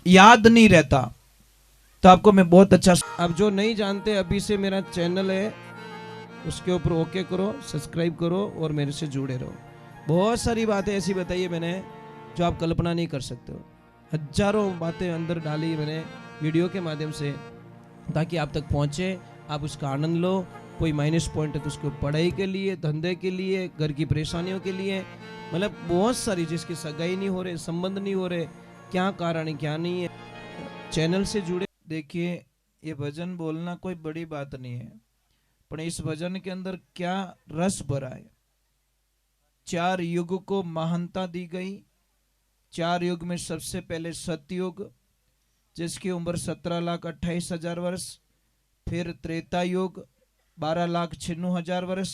याद नहीं रहता। तो आपको मैं बहुत अच्छा, अब जो नहीं जानते अभी से मेरा चैनल है उसके ऊपर ओके करो, सब्सक्राइब करो और मेरे से जुड़े रहो। बहुत सारी बातें ऐसी बताई है मैंने जो आप कल्पना नहीं कर सकते हो। हजारों बातें अंदर डाली मैंने वीडियो के माध्यम से, ताकि आप तक पहुंचे, आप उसका आनंद लो। कोई माइनस पॉइंट है तो उसको पढ़ाई के लिए, धंधे के लिए, घर की परेशानियों के लिए, मतलब बहुत सारी, जिसकी सगाई नहीं हो रहे, संबंध नहीं हो रहे, क्या कारण है क्या नहीं है, चैनल से जुड़े। देखिए ये भजन बोलना कोई बड़ी बात नहीं है, पर इस भजन के अंदर क्या रस भरा है। 4 युग को महानता दी गई। 4 युग में सबसे पहले सतयुग, जिसकी उम्र 17,28,000 वर्ष, फिर त्रेता युग 12,96,000 वर्ष,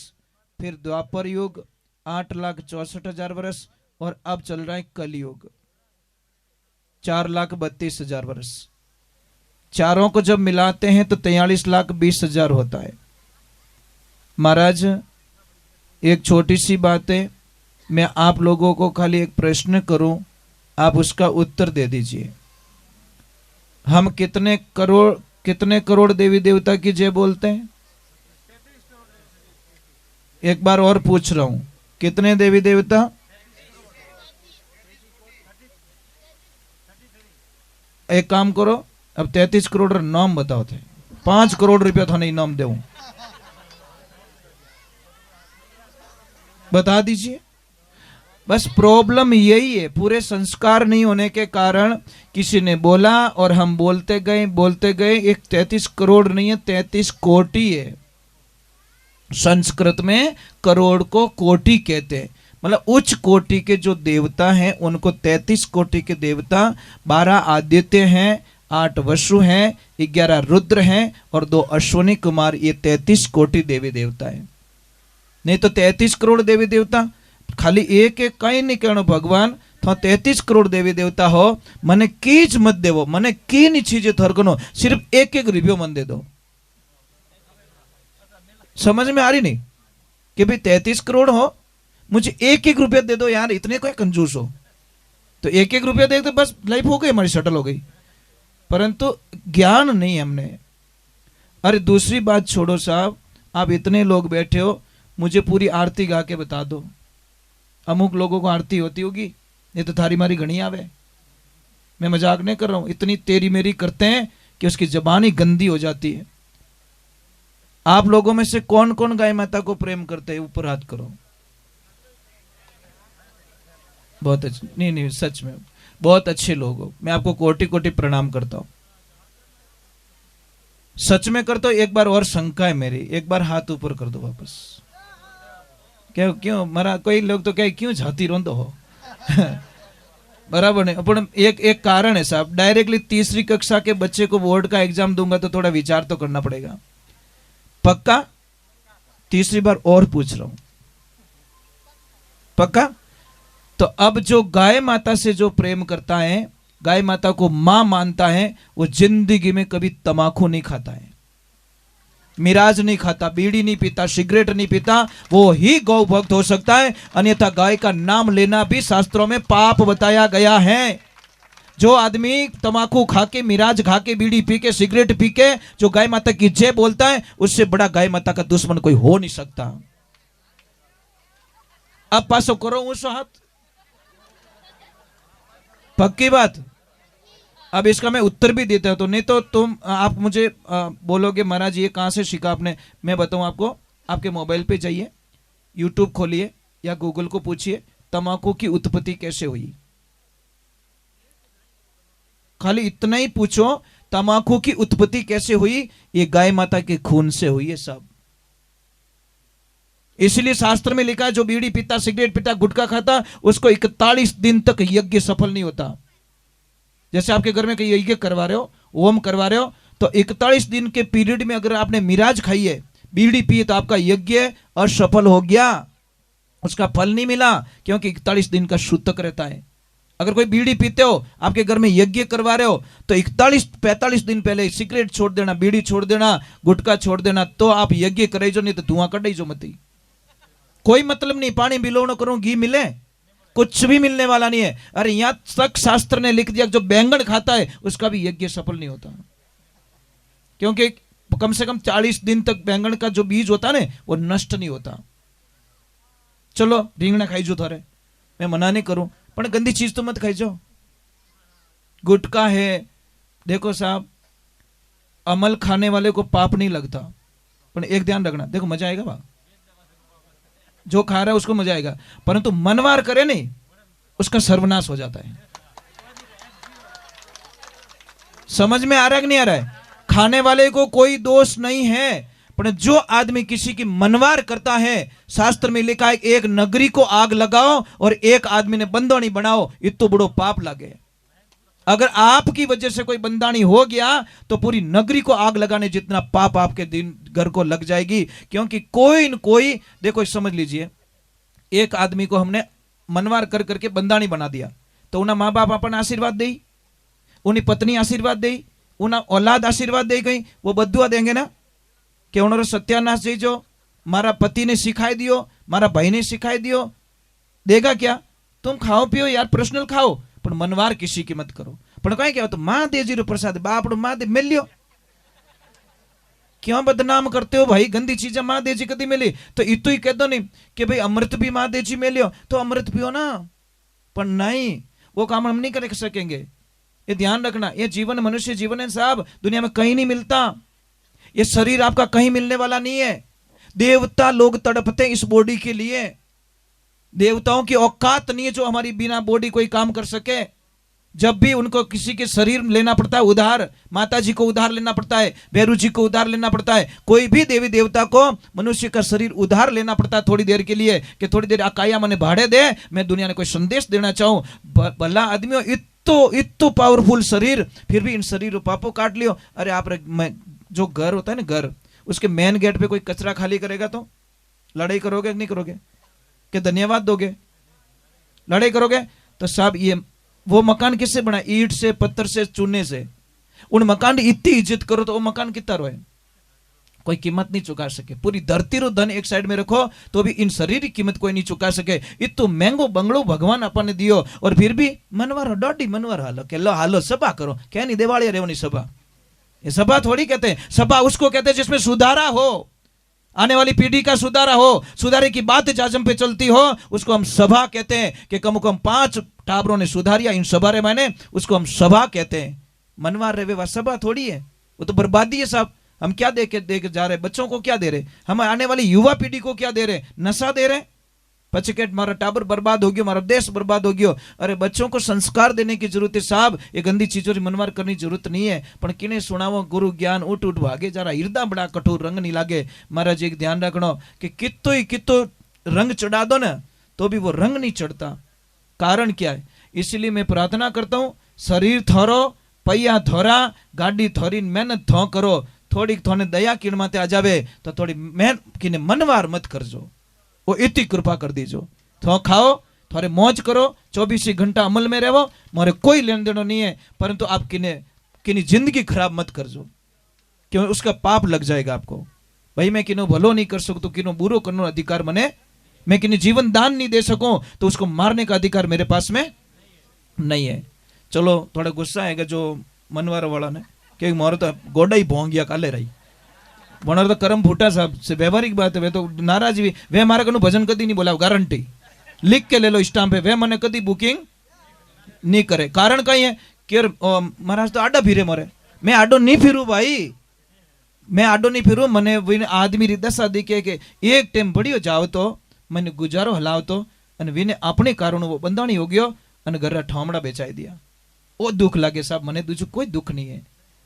फिर द्वापर युग 8,64,000 वर्ष, और अब चल रहा है कलयुग 4,32,000 वर्ष। चारों को जब मिलाते हैं तो 43,20,000 होता है। महाराज एक छोटी सी बात है, मैं आप लोगों को खाली एक प्रश्न करूं, आप उसका उत्तर दे दीजिए। हम कितने करोड़ देवी देवता की जय बोलते हैं? एक बार और पूछ रहा हूं, कितने देवी देवता? एक काम करो, अब 33 करोड़ नाम बताओ थे, 5 करोड़ रुपया थाने इनाम दे, बता दीजिए। बस प्रॉब्लम यही है, पूरे संस्कार नहीं होने के कारण किसी ने बोला और हम बोलते गए। एक 33 करोड़ नहीं है, 33 कोटि है। संस्कृत में करोड़ को कोटि कहते हैं, मतलब उच्च कोटि के जो देवता हैं उनको 33 कोटि के देवता, 12 आदित्य हैं, 8 वसु हैं, 11 रुद्र हैं और 2 अश्विनी कुमार, ये 33 कोटि देवी देवता है। नहीं तो 33 करोड़ देवी देवता खाली एक एक कहीं नहीं कहना भगवान तो 33 करोड़ देवी देवता हो, मने कीज मत देवो, मने की नहीं चीजें थरकनो, सिर्फ एक एक रुपयो मन दे दो। समझ में आ रही नहीं कि भाई 33 करोड़ हो, मुझे एक एक रुपया दे दो यार, इतने कोई कंजूस हो तो एक एक रुपया दे दो, बस लाइफ हो गई, हमारी शटल हो गई। परंतु ज्ञान नहीं हमने। अरे दूसरी बात छोड़ो साहब, आप इतने लोग बैठे हो, मुझे पूरी आरती गा के बता दो। अमुक लोगों को आरती होती होगी, ये तो थारी मारी घनी आवे। मैं मजाक नहीं कर रहा हूं, इतनी तेरी मेरी करते हैं कि उसकी जबान ही गंदी हो जाती है। आप लोगों में से कौन कौन गाय माता को प्रेम करते हैं? ऊपर हाथ करो। बहुत अच्छे, नहीं सच में बहुत अच्छे लोग हो, मैं आपको कोटि कोटि प्रणाम करता हूं, सच में करता हूं। एक बार और शंका है मेरी, एक बार हाथ ऊपर कर दो वापस। क्यों मरा कोई लोग तो कहे क्यों झाती रोंदो हो बराबर नहीं, पर एक कारण है साहब, डायरेक्टली तीसरी कक्षा के बच्चे को बोर्ड का एग्जाम दूंगा तो थोड़ा विचार तो करना पड़ेगा। पक्का? तीसरी बार और पूछ रहा हूं, पक्का? तो अब जो गाय माता से जो प्रेम करता है, गाय माता को मां मानता है, वो जिंदगी में कभी तमाकू नहीं खाता है, मिराज नहीं खाता, बीड़ी नहीं पीता, सिगरेट नहीं पीता, वो ही गौ भक्त हो सकता है। अन्यथा गाय का नाम लेना भी शास्त्रों में पाप बताया गया है। जो आदमी तमाकू खा के, मिराज खा के, बीड़ी पी के, सिगरेट पी के जो गाय माता की जय बोलता है, उससे बड़ा गाय माता का दुश्मन कोई हो नहीं सकता। अब पासो करो उस हाथ, पक्की बात। अब इसका मैं उत्तर भी देता हूं, तो नहीं तो आप मुझे बोलोगे महाराज ये कहां से सीखा आपने। मैं बताऊं आपको, आपके मोबाइल पे जाइए, यूट्यूब खोलिए या गूगल को पूछिए तंबाकू की उत्पत्ति कैसे हुई। खाली इतना ही पूछो, तंबाकू की उत्पत्ति कैसे हुई? ये गाय माता के खून से हुई है सब। इसलिए शास्त्र में लिखा है जो बीड़ी पीता, सिगरेट पीता, गुटखा खाता, उसको 41 दिन तक यज्ञ सफल नहीं होता। जैसे आपके घर में कहीं यज्ञ करवा रहे हो, होम करवा रहे हो, तो 41 दिन के पीरियड में अगर आपने मिराज खाई है, बीड़ी पी, तो आपका यज्ञ असफल हो गया, उसका फल नहीं मिला, क्योंकि 41 दिन का सूतक रहता है। अगर कोई बीड़ी पीते हो, आपके घर में यज्ञ करवा रहे हो, तो 41-45 दिन पहले सिगरेट छोड़ देना, बीड़ी छोड़ देना, गुटखा छोड़ देना, तो आप यज्ञ करे जो, नहीं तो धुआं कढ़ जो मत। कोई मतलब नहीं, पानी बिलो न करो घी मिले, कुछ भी मिलने वाला नहीं है। अरे यहां तक शास्त्र ने लिख दिया जो बैंगन खाता है उसका भी यज्ञ सफल नहीं होता, क्योंकि कम से कम 40 दिन तक बैंगन का जो बीज होता है ना वो नष्ट नहीं होता। चलो રીંગણા खाईजो थारे, मैं मना नहीं करूं, पर गंदी चीज तो मत खाईजो। गुटखा है, देखो साहब अमल खाने वाले को पाप नहीं लगता, पर एक ध्यान रखना, देखो मजा आएगा बा, जो खा रहा है उसको मजा आएगा, परंतु मनवार करे नहीं उसका सर्वनाश हो जाता है। समझ में आ रहा है कि नहीं आ रहा है? खाने वाले को कोई दोष नहीं है, पर जो आदमी किसी की मनवार करता है, शास्त्र में लिखा है एक नगरी को आग लगाओ और एक आदमी ने बंदोनी बनाओ, इतना बड़ो पाप लगे। अगर आपकी वजह से कोई बंदानी हो गया तो पूरी नगरी को आग लगाने जितना पाप आपके दिन घर को लग जाएगी। क्योंकि कोई न कोई, देखो समझ लीजिए, एक आदमी को हमने मनवार कर करके बंदानी बना दिया, तो उन्हें माँ बाप अपन आशीर्वाद दे, उन्हें पत्नी आशीर्वाद दे, उन्हें औलाद आशीर्वाद दे गई, वो बदुआ देंगे ना कि उन्होंने सत्यानाश दीजो, मारा पति ने सिखाई दियो, मारा भाई ने सिखाई दियो, देगा क्या? तुम खाओ पियो यार, पर्सनल खाओ, पर मनवार किसी की मत करो। पर कहीं क्या तो महादेव रो प्रसाद बाप महादेव मिल लियो, क्यों बदनाम करते हो भाई? गंदी चीजें महादेव जी कदी मिली तो इतो ही कह दो नहीं कि भाई अमृत भी महादेव जी मिलियो तो अमृत पियो ना, पर नहीं, वो काम हम नहीं कर सकेंगे। ये ध्यान रखना, ये जीवन मनुष्य जीवन है साहब, दुनिया में कहीं नहीं मिलता। ये शरीर आपका कहीं मिलने वाला नहीं है। देवता लोग तड़पते इस बॉडी के लिए, देवताओं की औकात नहीं है जो हमारी बिना बॉडी कोई काम कर सके। जब भी उनको किसी के शरीर लेना पड़ता है उधार, माता जी को उधार लेना पड़ता है, भैरू जी को उधार लेना पड़ता है, कोई भी देवी देवता को मनुष्य का शरीर उधार लेना पड़ता है थोड़ी देर के लिए, कि थोड़ी देर आकाया मने भाड़े दे, मैं दुनिया ने कोई संदेश देना चाहूं। भला आदमियों इतो पावरफुल शरीर, फिर भी इन शरीर पापो काट लियो। अरे आप जो घर होता है ना, घर, उसके मेन गेट पे कोई कचरा खाली करेगा तो लड़ाई करोगे नहीं करोगे? कि धन्यवाद दोगे? लड़ाई करोगे? तो साहब ये वो मकान किससे बना? ईंट से, पत्थर से, चूने से। उन मकान की इतनी इज्जत करो तो वो मकान कितना रोए, कोई कीमत नहीं चुका सके। पूरी धरती रो धन एक साइड में रखो तो भी इन शरीर की कीमत कोई नहीं चुका सके। इतो महंगो बंगलो भगवान अपन ने दियो, और फिर भी मनवार डॉडी मनवार हालो के लो हालो सभा करो, क्या नहीं दिवाली रेवनी सभा? ये सभा थोड़ी कहते हैं, सभा उसको कहते हैं जिसमें सुधारा हो, आने वाली पीढ़ी का सुधारा हो, सुधारे की बात जाजम पे चलती हो, उसको हम सभा कहते हैं। कि कम से कम 5 टाबरों ने सुधारिया इन सभा रे मैंने, उसको हम सभा कहते हैं। मनवार रे वह सभा थोड़ी है, वो तो बर्बादी है साहब। हम क्या दे के जा रहे? बच्चों को क्या दे रहे? हम आने वाली युवा पीढ़ी को क्या दे रहे? नशा दे रहे, पचकेट, मारा टाबर बर्बाद हो गया, मारा देश बर्बाद हो गया। अरे बच्चों को संस्कार देने की जरूरत है साहब, ये गंदी चीजों की मनवार करने की जरूरत नहीं है। पर किने सुनावो गुरु ज्ञान उठ उठ भागे, जरा हृदय बड़ा कठोर रंग नहीं लागे। महाराज एक ध्यान रखना कि कितो रंग चढ़ा दो ना तो भी वो रंग नहीं चढ़ता। कारण क्या है? इसलिए मैं प्रार्थना करता हूं, शरीर थोरो, पैया थोरा, गाड़ी थोरी, मेहनत थो करो, थोड़ी थोने दया किण माते आ जावे तो थोड़ी मेहनत किने मनवार मत करजो, वो इतनी कृपा कर दीजो। थो खाओ, थोड़े मौज करो, 24 घंटा अमल में रहो, मारे कोई लेन देन नहीं है, परंतु आप किनी जिंदगी खराब मत करजो, क्यों? उसका पाप लग जाएगा आपको। भाई मैं किनो भलो नहीं कर सकता, किनो बुरो करने अधिकार मने, मैं किन्हीं जीवन दान नहीं दे सकूं तो उसको मारने का अधिकार मेरे पास में नहीं है। चलो थोड़ा गुस्सा आएगा जो मनवार वाला ने, क्योंकि मारो तो गोडा ही भोंग गया काले रही, वनार तो कर्म फूटा साहब से व्यवहारिक बात है। वे तो नाराज भी, वे मारा कनु भजन कदी नहीं बोला, गारंटी लिख के ले लो स्टाम्प पे, वे मने कदी बुकिंग नहीं करे। कारण कहीं है कि महाराज तो आडा फिरे मरे, मैं आडो नहीं फिरू भाई, मैं आडो नहीं फिरू। मने आदमी री दशा दिखे कि एक टाइम बढ़ियो जाओ तो मैंने गुजारो हलाव तो, अने विने अपने कारण वो बंधाणी हो गयो अने घर ठामड़ा बेचाई दिया। वो दुख लागे साहब, मने दूसरा कोई दुख नहीं है।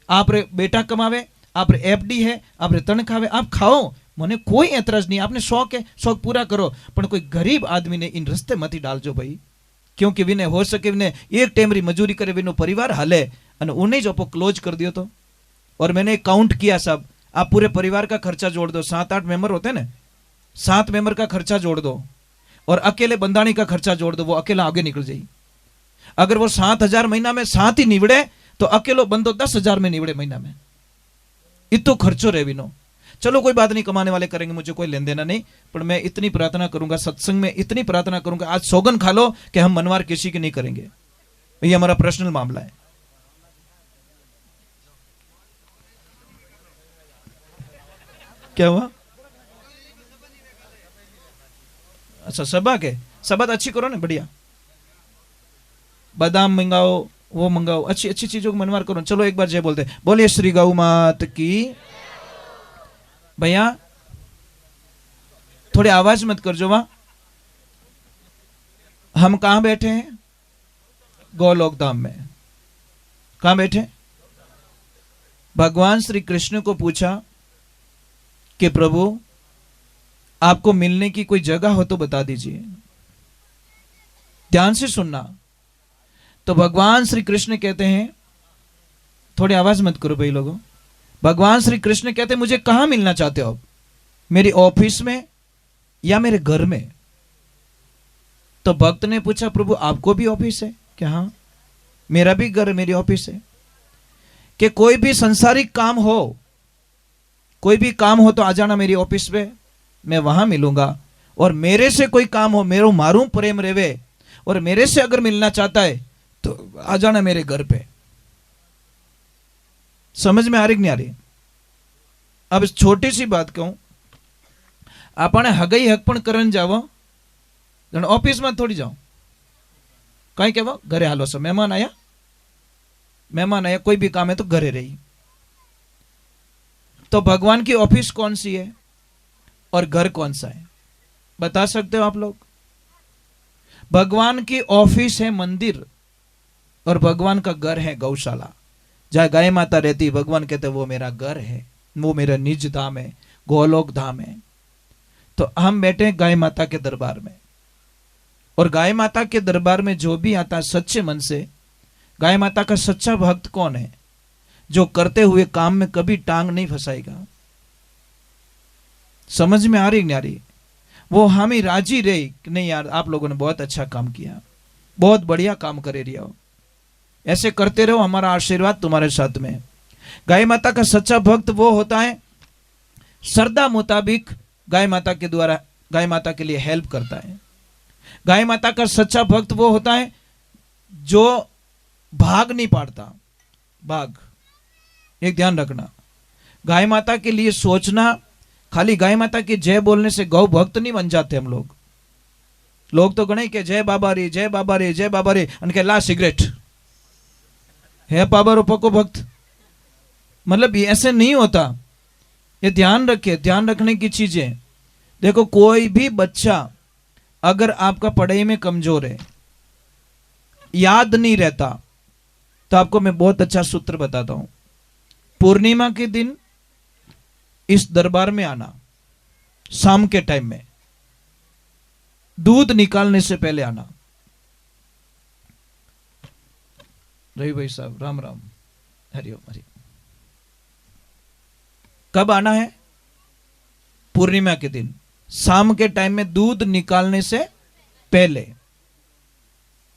आप रे बेटा कमावे, आप रे एफडी है, आप रे तनखावे, आप खाओ, मने कोई एतराज नहीं। आपने शौक है, शौक पूरा करो, पर कोई गरीब आदमी ने इन रस्ते मत डालजो भाई, क्योंकि विने हो सके विने एक टाइम री मजूरी करे, विनो परिवार हाले, अने उन्हें जो क्लोज कर दियो तो। और मैंने काउंट किया साहब, आप पूरे परिवार का खर्चा जोड़ दो, 7-8 मेंबर होते हैं ना, 7 मेंबर का खर्चा जोड़ दो और अकेले बंदाणी का खर्चा जोड़ दो, वो अकेला आगे निकल जाए। अगर वो 7,000 महीना में 7 ही निवड़े तो अकेलो बंदो 10,000 में निवड़े महीना में, इतो खर्चो रे विनो। चलो कोई बात नहीं, कमाने वाले करेंगे, मुझे कोई लेन देना नहीं, पर मैं इतनी प्रार्थना करूंगा, सत्संग में इतनी प्रार्थना करूंगा, आज सौगन खा लो कि हम मनवार किसी की नहीं करेंगे। ये हमारा पर्सनल मामला है। क्या हुआ? अच्छा, सभा के सबात अच्छी करो ना, बढ़िया, बादाम मंगाओ, वो मंगाओ, अच्छी अच्छी चीजों को मनवार करो। चलो एक बार जय बोलते, बोलिए श्री गौ मात की। भैया थोड़ी आवाज मत कर जो वहां। हम कहां बैठे हैं? गोलोक धाम में। कहां बैठे? भगवान श्री कृष्ण को पूछा कि प्रभु आपको मिलने की कोई जगह हो तो बता दीजिए। ध्यान से सुनना। तो भगवान श्री कृष्ण कहते हैं, थोड़ी आवाज मत करो भाई लोगों। भगवान श्री कृष्ण कहते हैं, मुझे कहां मिलना चाहते हो आप? मेरी ऑफिस में या मेरे घर में? तो भक्त ने पूछा, प्रभु आपको भी ऑफिस है क्या? हाँ, मेरा भी घर, मेरी ऑफिस है। कि कोई भी संसारिक काम हो, कोई भी काम हो तो आ जाना मेरी ऑफिस पे, मैं वहां मिलूंगा। और मेरे से कोई काम हो, मेरो मारू प्रेम रेवे, और मेरे से अगर मिलना चाहता है तो आ जाना मेरे घर पे। समझ में आ रही कि नहीं आ रही? अब छोटी सी बात कहूं, आपने हगई हक पण करन जावो, ऑफिस में थोड़ी जाओ, कहीं कहवा घरे हालो सो, मेहमान आया, मेहमान आया, कोई भी काम है तो घरे रही। तो भगवान की ऑफिस कौन सी है और घर कौन सा है, बता सकते हो आप लोग? भगवान की ऑफिस है मंदिर, और भगवान का घर है गौशाला, जहां गाय माता रहती। भगवान कहते वो मेरा घर है, वो मेरा निज धाम है, गोलोक धाम है। तो हम बैठे गाय माता के दरबार में, और गाय माता के दरबार में जो भी आता सच्चे मन से, गाय माता का सच्चा भक्त कौन है? जो करते हुए काम में कभी टांग नहीं फंसाएगा। समझ में आ रही नहीं आ रही? वो हम ही राजी रहे कि नहीं यार, आप लोगों ने बहुत अच्छा काम किया, बहुत बढ़िया काम करे रही हो, ऐसे करते रहो, हमारा आशीर्वाद तुम्हारे साथ में। गाय माता का सच्चा भक्त वो होता है श्रद्धा मुताबिक गाय माता के द्वारा, गाय माता के लिए हेल्प करता है। गाय माता का सच्चा भक्त वो होता है जो भाग नहीं पाड़ता। भाग, एक ध्यान रखना, गाय माता के लिए सोचना, खाली गाय माता की जय बोलने से गौ भक्त नहीं बन जाते हम लोग। लोग तो गणे के जय बाबा रे, जय बाबा रे, जय बाबा रे, उनके ला सिगरेट है पाबा पको भक्त। मतलब ये ऐसे नहीं होता, ये ध्यान रखे, ध्यान रखने की चीजें। देखो, कोई भी बच्चा अगर आपका पढ़ाई में कमजोर है, याद नहीं रहता, तो आपको मैं बहुत अच्छा सूत्र बताता हूं। पूर्णिमा के दिन इस दरबार में आना, शाम के टाइम में, दूध निकालने से पहले आना। रवि भाई साहब राम राम, हरिओम हरि। कब आना है? पूर्णिमा के दिन शाम के टाइम में, दूध निकालने से पहले,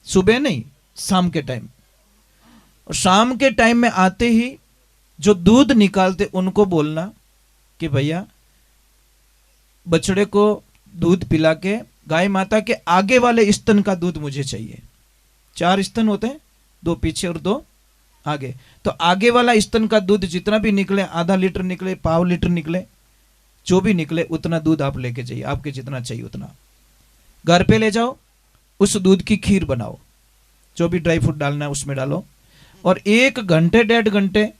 सुबह नहीं, शाम के टाइम। और शाम के टाइम में आते ही जो दूध निकालते उनको बोलना कि भैया बछड़े को दूध पिला के, गाय माता के आगे वाले स्तन का दूध मुझे चाहिए। 4 स्तन होते हैं, 2 पीछे और 2 आगे। तो आगे वाला स्तन का दूध जितना भी निकले, आधा लीटर निकले, पाव लीटर निकले, जो भी निकले उतना दूध आप लेके जाइए, आपके जितना चाहिए उतना। घर पे ले जाओ, उस दूध की खीर बनाओ, जो भी ड्राई फ्रूट डालना है उसमें डालो, और 1 घंटे 1.5 घंटे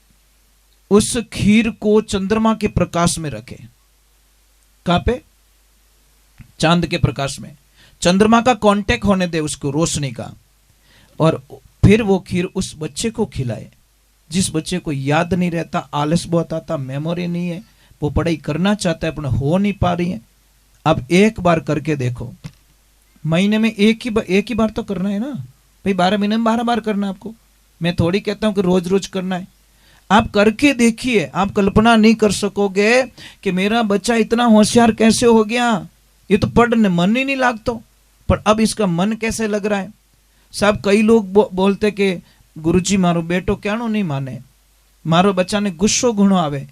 उस खीर को चंद्रमा के प्रकाश में रखे। कहां पे? चांद के प्रकाश में। चंद्रमा का कांटेक्ट होने दे उसको, रोशनी का। और फिर वो खीर उस बच्चे को खिलाए जिस बच्चे को याद नहीं रहता, आलस बहुत आता, मेमोरी नहीं है, वो पढ़ाई करना चाहता है पर हो नहीं पा रही है। अब एक बार करके देखो, महीने में एक ही बार तो करना है ना भाई, 12 महीने में 12 बार करना है आपको। मैं थोड़ी कहता हूं कि रोज रोज करना है। आप करके देखिए, आप कल्पना नहीं कर सकोगे कि मेरा बच्चा इतना होशियार कैसे हो गया, ये तो पढ़ने मन ही नहीं लागतो, पर अब इसका मन कैसे लग रहा है। साहब कई लोग बोलते कि गुरुजी मारो बेटो क्याणो नहीं माने, मारो बच्चा ने गुस्सो घणो आवे,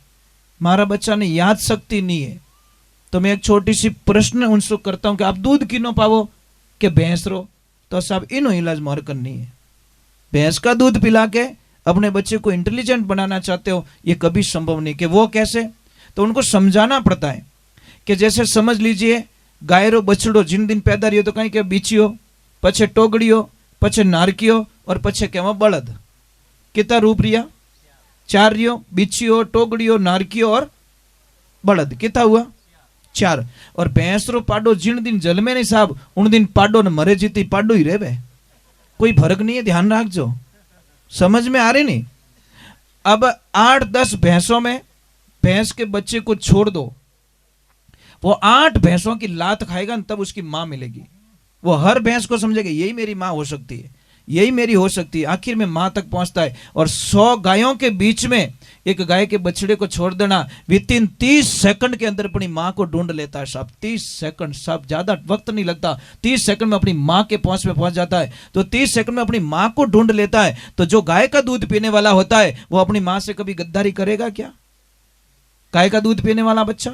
मारा बच्चा ने याद शक्ति नहीं है, तो मैं एक छोटी सी प्रश्न उनसे करता हूं कि आप दूध किनो पावो के भैंस रो, तो साहब इनो इलाज मार करनी है। भैंस का दूध पिला के अपने बच्चे को इंटेलिजेंट बनाना चाहते हो, ये कभी संभव नहीं। कि वो कैसे, तो उनको समझाना पड़ता है कि जैसे समझ लीजिए गाय रो बछड़ो जिन दिन पैदा रही हो तो कहीं के बीचियो, पछे टोगड़ियो, पछे नारकियो और पछे केवा बलद। कितना रूप रिया? 4 रियो, बीचियो, टोगड़ियो, नारकियो और बलद। कितना हुआ? 4। और भैंस रो पाडो जिन दिन जन्मे नहीं साहब, उन दिन पाडो ने मरे जीती पाडो ही रहे, कोई फर्क नहीं है, ध्यान रखजो। समझ में आ रही नहीं? अब 8-10 भैंसों में भैंस के बच्चे को छोड़ दो, वो 8 भैंसों की लात खाएगा न, तब उसकी मां मिलेगी। वो हर भैंस को समझेगा यही मेरी मां हो सकती है, यही मेरी हो सकती है, आखिर में मां तक पहुंचता है। और 100 गायों के बीच में एक गाय के बछड़े को छोड़ देना, विदिन 30 सेकंड के अंदर अपनी मां को ढूंढ लेता है साहब। 30 सेकंड साहब, ज्यादा वक्त नहीं लगता, 30 सेकंड में अपनी मां के पहुंच में पहुंच जाता है। तो 30 सेकंड में अपनी मां को ढूंढ लेता है। तो जो गाय का दूध पीने वाला होता है वो अपनी मां से कभी गद्दारी करेगा क्या? गाय का दूध पीने वाला बच्चा,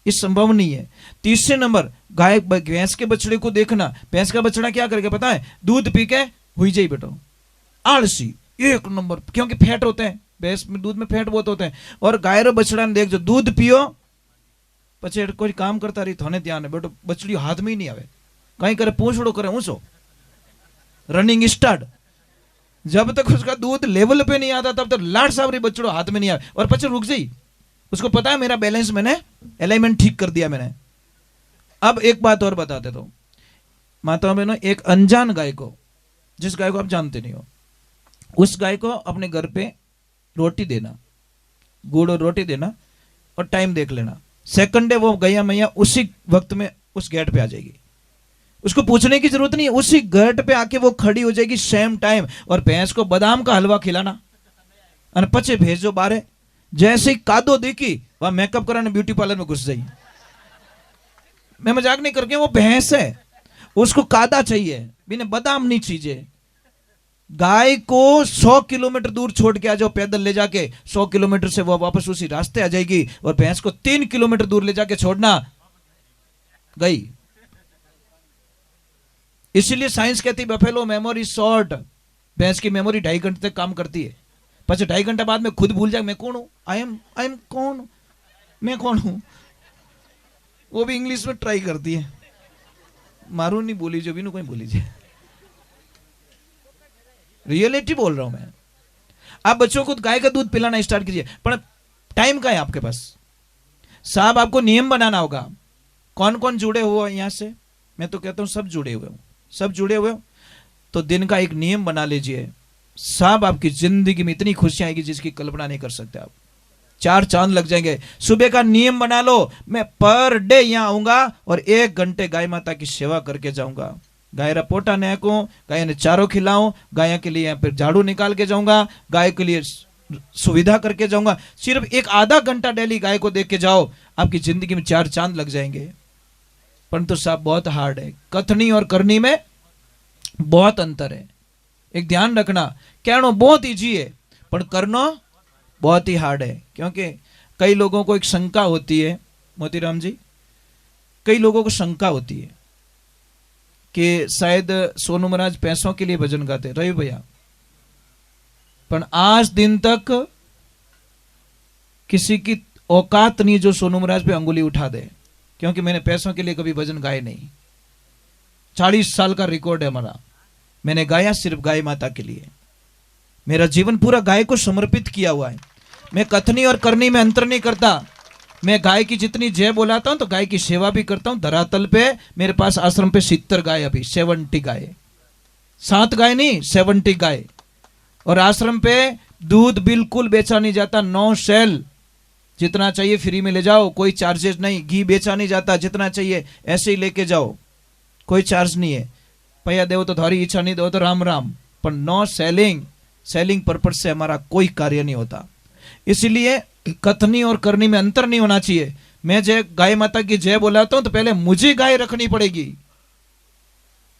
ये संभव नहीं है। तीसरे नंबर, गाय भैंस के बछड़े को देखना, भैंस का बछड़ा क्या करेगा पता है? दूध पी के हुई जाई बेटो, आलसी 1 नंबर, क्योंकि फैट होते हैं भैंस में, दूध में फैट बहुत होते हैं। और गाय रो बछड़ा ने देख जो दूध पियो पछे कोई काम करता रही, थाने ध्यान है बेटो, बछड़ी हाथ में ही नहीं आवे, कहीं करे पूछड़ो करे ऊंचो, रनिंग स्टार्ट। जब तक उसका दूध लेवल पे नहीं आता तब तक लाड सावरी बछड़ो हाथ में नहीं आवे, और पछे रुक जाई, उसको पता है मेरा बैलेंस, मैंने अलाइनमेंट ठीक कर दिया मैंने। अब एक बात और बताते तो माताओं बहनों, एक अनजान गाय को, जिस गाय को आप जानते नहीं हो, उस गाय को अपने घर पे रोटी देना, गुड़ और रोटी देना, और टाइम देख लेना, सेकंड है वो गैया मैया उसी वक्त में उस गेट पे आ जाएगी। उसको पूछने की जरूरत नहीं है, उसी गेट पे आके वो खड़ी हो जाएगी सेम टाइम। और भैंस को बादाम का हलवा खिलाना, और पचे भेजो बारे, जैसे ही कादो देखी वह मेकअप कराने ब्यूटी पार्लर में घुस जाई। मैं मजाक नहीं करके, वो भैंस है, उसको कादा चाहिए, बिना बादाम नहीं चाहिए। गाय को 100 किलोमीटर दूर छोड़ के आ जाओ, पैदल ले जाके 100 किलोमीटर से वो वापस उसी रास्ते आ जाएगी। और भैंस को 3 किलोमीटर दूर ले जाके छोड़ना, गई। इसलिए साइंस कहती है बफेलो मेमोरी शॉर्ट, भैंस की मेमोरी 2.5 घंटे तक काम करती है, पचे 2.5 घंटे बाद में खुद भूल जाए मैं कौन हूं, आई एम कौन, मैं कौन हूं। वो भी इंग्लिश में ट्राई करती है, मारू नहीं बोली जो भी कोई बोली जाए, रियलिटी बोल रहा हूं मैं। आप बच्चों को गाय का दूध पिलाना स्टार्ट कीजिए, पर टाइम का है आपके पास साहब। आपको नियम बनाना होगा। कौन कौन जुड़े हुए यहां से? मैं तो कहता हूं सब जुड़े हुए हो, सब जुड़े हुए हो, तो दिन का एक नियम बना लीजिए साहब। आपकी जिंदगी में इतनी खुशियां आएगी जिसकी कल्पना नहीं कर सकते आप, 4 चांद लग जाएंगे। सुबह का नियम बना लो, मैं पर डे यहां आऊंगा और 1 घंटे गाय माता की सेवा करके जाऊंगा। गाय रा पोटा नेको, गाय ने चारों खिलाऊं, गाय के लिए यहाँ पे झाड़ू निकाल के जाऊंगा, गाय के लिए सुविधा करके जाऊंगा। सिर्फ 1 आधा घंटा डेली गाय को देख के जाओ, आपकी जिंदगी में 4 चांद लग जाएंगे। परंतु साहब बहुत हार्ड है, कथनी और करनी में बहुत अंतर है। एक ध्यान रखना, कहना बहुत इजी है पर करना बहुत ही हार्ड है। क्योंकि कई लोगों को एक शंका होती है, मोतीराम जी, कई लोगों को शंका होती है कि शायद सोनू महाराज पैसों के लिए भजन गाते, रवि भैया, पर आज दिन तक किसी की औकात नहीं जो सोनू महाराज पे अंगुली उठा दे, क्योंकि मैंने पैसों के लिए कभी भजन गाए नहीं। 40 साल का रिकॉर्ड है हमारा, मैंने गाया सिर्फ गाय माता के लिए, मेरा जीवन पूरा गाय को समर्पित किया हुआ है। मैं कथनी और करनी में अंतर नहीं करता। मैं गाय की जितनी जय बोलाता हूं तो गाय की सेवा भी करता हूं। धरातल पे मेरे पास आश्रम पे 70 गाय, अभी 70 गाय, 7 गाय नहीं 70 गाय। और आश्रम पे दूध बिल्कुल बेचा नहीं जाता, 9 सेल, जितना चाहिए फ्री में ले जाओ, कोई चार्जेस नहीं। घी बेचा नहीं जाता, जितना चाहिए ऐसे ही लेके जाओ, कोई चार्ज नहीं है। पैया दो तो थारी इच्छा, नहीं दो तो राम राम, पर नो सेलिंग, सेलिंग पर्पज से हमारा कोई कार्य नहीं होता। इसलिए कथनी और करनी में अंतर नहीं होना चाहिए। मैं जय गाय माता की जय बोलाता हूं तो पहले मुझे गाय रखनी पड़ेगी।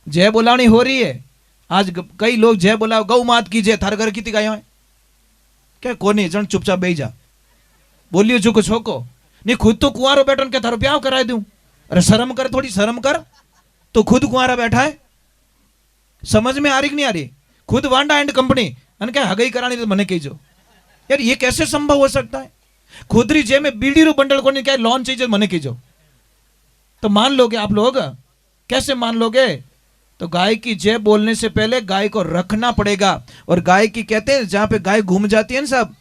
जय बोलानी हो रही है, आज कई लोग जय बोलाओ गौ मात की जय, थार घर की गाय है क्या? कोनी जन चुपचाप बेही जा, बोलियो जो कुछ हो को नहीं, खुद तो कुंवारो बैठो के थारो ब्याह करा दूं। अरे शर्म कर, थोड़ी शर्म कर। तो खुद कुंवारा बैठा है, समझ में आ रही कि नहीं आ रही? खुद वांडा एंड कंपनी अन क्या हगई करानी तो मने कहीजो यार, ये कैसे संभव हो सकता है? खुदरी जे में बीड़ी रू बंडल को नहीं क्या लोन चाहिए मने कहीजो। तो मान लोगे आप लोग? कैसे मान लोगे? तो गाय की जय बोलने से पहले गाय को रखना पड़ेगा। और गाय की कहते हैं जहां पे गाय घूम जाती है ना सब,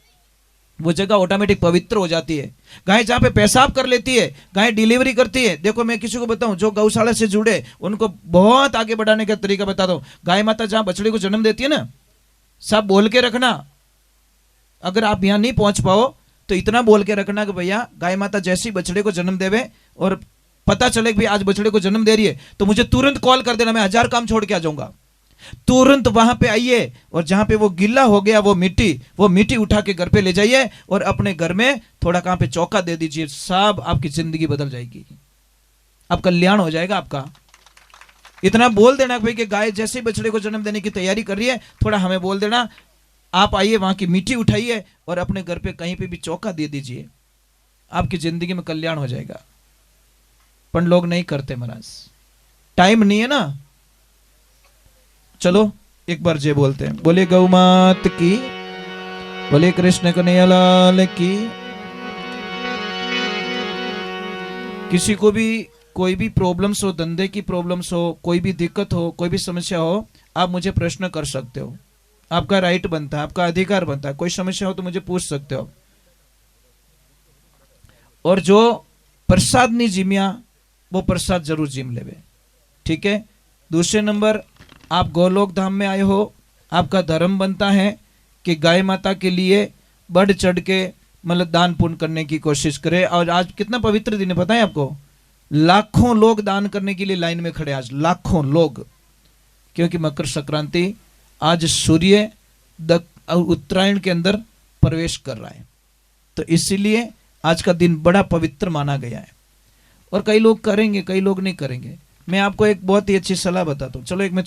वो जगह ऑटोमेटिक पवित्र हो जाती है। गाय जहां पे पेशाब कर लेती है, गाय डिलीवरी करती है। देखो मैं किसी को बताऊं जो गौशाला से जुड़े, उनको बहुत आगे बढ़ाने का तरीका बता दो। गाय माता जहां बछड़े को जन्म देती है ना, सब बोल के रखना। अगर आप यहां नहीं पहुंच पाओ तो इतना बोल के रखना कि भैया गाय माता जैसी बछड़े को जन्म देवे और पता चले कि भाई आज बछड़े को जन्म दे रही है, तो मुझे तुरंत कॉल कर देना, मैं 1000 काम छोड़ के आ जाऊंगा। तुरंत वहां पे आइए और जहां पे वो गिल्ला हो गया वो मिट्टी उठा के घर पे ले जाइए और अपने घर में थोड़ा कहां पे चौका दे दीजिए। सब आपकी जिंदगी बदल जाएगी, आप कल्याण हो जाएगा आपका। इतना बोल देना भाई कि गाय जैसे बछड़े को जन्म देने की तैयारी कर रही है, थोड़ा हमें बोल देना, आप आइए वहां की मिट्टी उठाइए और अपने घर पे कहीं पे भी चौका दे दीजिए, आपकी जिंदगी में कल्याण हो जाएगा। पर लोग नहीं करते महाराज, टाइम नहीं है ना। चलो एक बार जय बोलते हैं, बोले गौ मात की, बोले कृष्ण कन्हैया लाल की। किसी को भी कोई भी प्रॉब्लम्स हो, धंधे की प्रॉब्लम्स हो, कोई भी दिक्कत हो, कोई भी समस्या हो, आप मुझे प्रश्न कर सकते हो। आपका राइट बनता है, आपका अधिकार बनता है। कोई समस्या हो तो मुझे पूछ सकते हो। और जो प्रसाद नहीं जिमिया वो प्रसाद जरूर जिम लेवे, ठीक है। दूसरे नंबर, आप गोलोक धाम में आए हो, आपका धर्म बनता है कि गाय माता के लिए बढ़ चढ़ के मतलब दान पुण्य करने की कोशिश करें। और आज कितना पवित्र दिन है पता है आपको? लाखों लोग दान करने के लिए लाइन में खड़े, आज लाखों लोग, क्योंकि मकर संक्रांति आज सूर्य उत्तरायण के अंदर प्रवेश कर रहा है, तो इसीलिए आज का दिन बड़ा पवित्र माना गया है। और कई लोग करेंगे, कई लोग नहीं करेंगे। मैं आपको एक बहुत ही अच्छी सलाह बताता हूँ। चलो एक मैं